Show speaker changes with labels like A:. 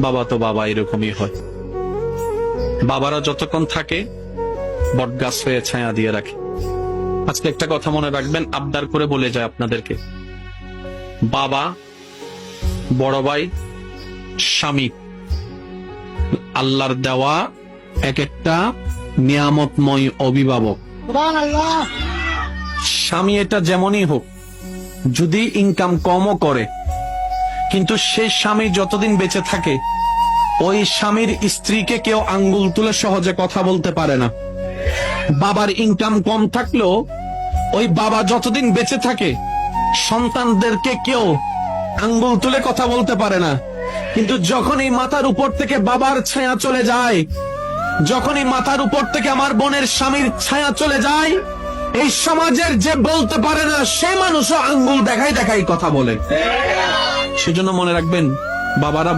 A: বাবা তো বাবা, এরকমই হয়। বাবারা যতক্ষণ থাকে বটগাছ হয়ে ছায়া দিয়ে রাখে। আজকে একটা কথা মনে রাখবেন, আবদার করে বলে যায় আপনাদেরকে, বাবা, বড় ভাই, স্বামী আল্লাহর দেওয়া এক একটা নিয়ামতময় অভিভাবক। স্বামী এটা যেমনই হোক, যদি ইনকাম কমও করে, কিন্তু সে স্বামী যতদিন বেঁচে থাকে ওই স্বামীর স্ত্রীকে কেউ আঙ্গুল তুলে সহজে কথা বলতে পারে না। বাবার ইনকাম কম থাকলেও ওই বাবা যতদিন বেঁচে থাকে সন্তানদেরকে কেউ আঙ্গুল তুলে কথা বলতে পারে না। কিন্তু যখন এই মাথার উপর থেকে বাবার ছায়া চলে যায়, যখন এই মাথার উপর থেকে আমার বোনের স্বামীর ছায়া চলে যায়, এই সমাজের যে বলতে পারে না সে মানুষও আঙ্গুল দেখাই দেখাই কথা বলে। সেজন্য মনে রাখবেন, বাবারা